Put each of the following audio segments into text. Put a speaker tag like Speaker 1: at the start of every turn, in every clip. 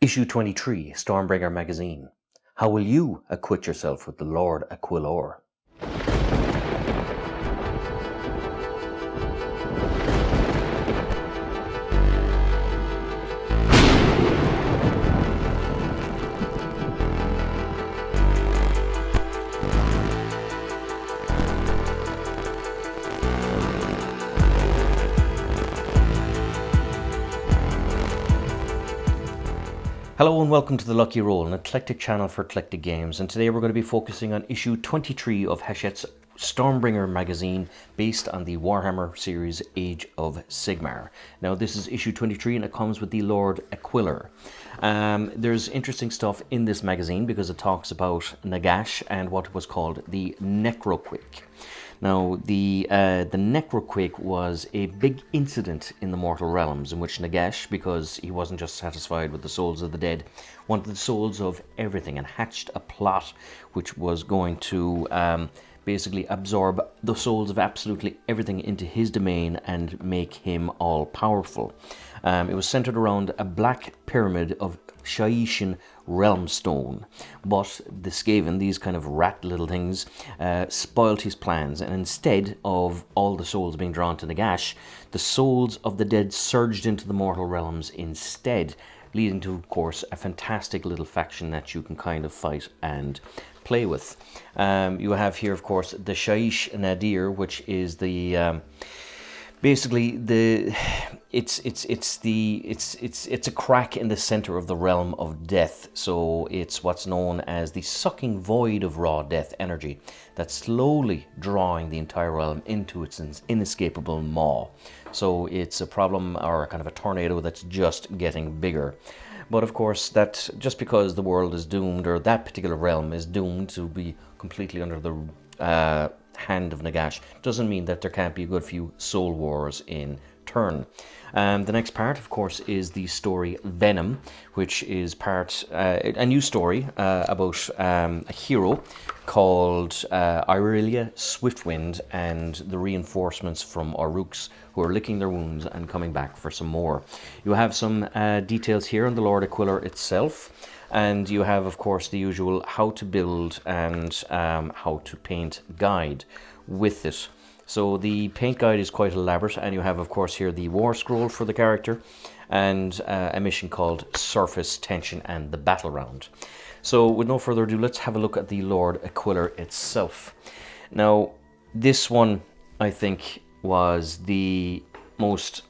Speaker 1: Issue 23, Stormbringer magazine. How will you acquit yourself with the Lord Aquilor? Hello and welcome to The Lucky Roll, an eclectic channel for eclectic games, and today we're going to be focusing on issue 23 of Hachette's Stormbringer magazine based on the Warhammer series Age of Sigmar. Now this is issue 23 and it comes with the Lord Aquilor. There's interesting stuff in this magazine because it talks about Nagash and what was called the Necroquake. Now, the Necroquake was a big incident in the mortal realms in which Nagash, because he wasn't just satisfied with the souls of the dead, wanted the souls of everything and hatched a plot which was going to basically absorb the souls of absolutely everything into his domain and make him all-powerful. It was centered around a black pyramid of Shaishan realm stone, but the Skaven, these kind of rat little things, spoilt his plans, and instead of all the souls being drawn to Nagash, the souls of the dead surged into the mortal realms instead, leading to, of course, a fantastic little faction that you can kind of fight and play with. You have here, of course, the Shaish Nadir, which is the basically it's a crack in the center of the realm of death. So it's what's known as the sucking void of raw death energy that's slowly drawing the entire realm into its inescapable maw. So it's a problem, or kind of a tornado that's just getting bigger. But of course, that just because the world is doomed, or that particular realm is doomed to be completely under the hand of Nagash, doesn't mean that there can't be a good few soul wars in turn. The next part, of course, is the story Venom, which is a new story about a hero called Irelia Swiftwind and the reinforcements from Oruks who are licking their wounds and coming back for some more. You have some details here on the Lord Aquilor itself, and you have, of course, the usual how to build and how to paint guide with it. So the paint guide is quite elaborate, and you have, of course, here the war scroll for the character and a mission called Surface Tension and the Battle Round. So with no further ado, let's have a look at the Lord Aquilor itself. Now, this one, I think, was the most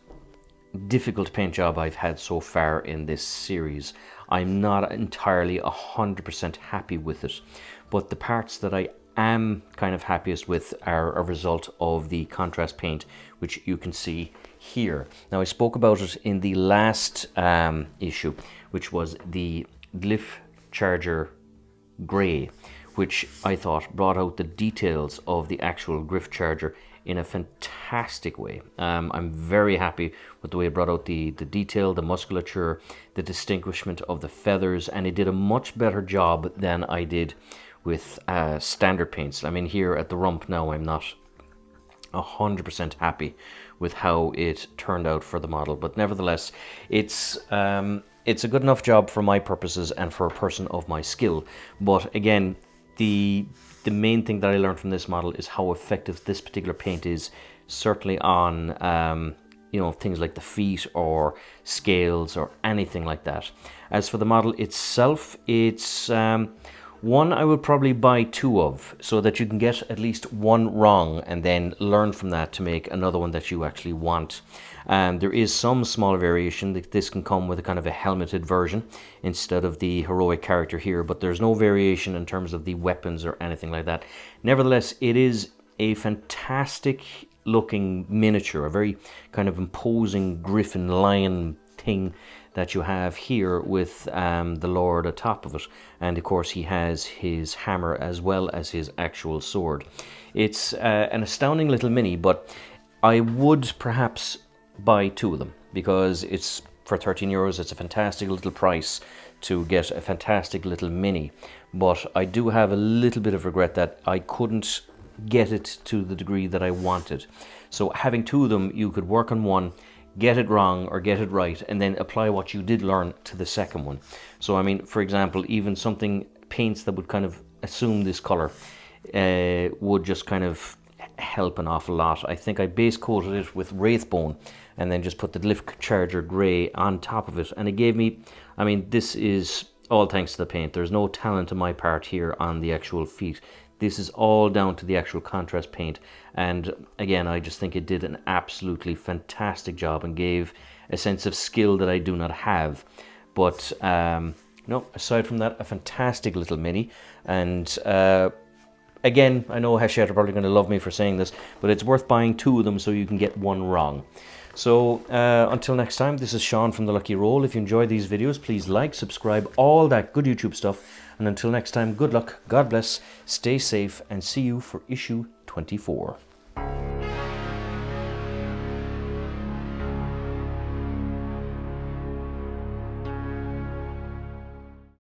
Speaker 1: difficult paint job I've had so far in this series. I'm not entirely 100% happy with it, but the parts that I am kind of happiest with are a result of the contrast paint, which you can see here. Now, I spoke about it in the last issue, which was the Glyph Charger Grey, which I thought brought out the details of the actual Glyph Charger in a fantastic way. I'm very happy with the way it brought out the detail, the musculature, the distinguishment of the feathers, and it did a much better job than I did with standard paints. I mean, here at the rump now, I'm not 100% happy with how it turned out for the model, but nevertheless, it's a good enough job for my purposes and for a person of my skill. But again, the main thing that I learned from this model is how effective this particular paint is, certainly on things like the feet or scales or anything like that. As for the model itself, it's one I would probably buy two of, so that you can get at least one wrong and then learn from that to make another one that you actually want. There is some small variation that this can come with a kind of a helmeted version instead of the heroic character here, but there's no variation in terms of the weapons or anything like that. Nevertheless, it is a fantastic looking miniature, a very kind of imposing griffin lion thing that you have here with the Lord atop of it, and of course he has his hammer as well as his actual sword. It's an astounding little mini, but I would perhaps buy two of them because it's for €13. It's a fantastic little price to get a fantastic little mini, but I do have a little bit of regret that I couldn't get it to the degree that I wanted. So having two of them, you could work on one, get it wrong or get it right, and then apply what you did learn to the second one. So I mean, for example, even something paints that would kind of assume this color would just kind of help an awful lot. I think I base coated it with Wraithbone and then just put the Glyph Charger Grey on top of it, and it gave me, I mean, this is all thanks to the paint. There's no talent on my part here on the actual feet. This is all down to the actual contrast paint, and again, I just think it did an absolutely fantastic job and gave a sense of skill that I do not have. But no, aside from that, a fantastic little mini. And again, I know Hachette are probably going to love me for saying this, but it's worth buying 2 of them so you can get one wrong. So until next time, this is Sean from The Lucky Roll. If you enjoy these videos, please like, subscribe, all that good YouTube stuff. And until next time, good luck, God bless, stay safe, and see you for issue 24.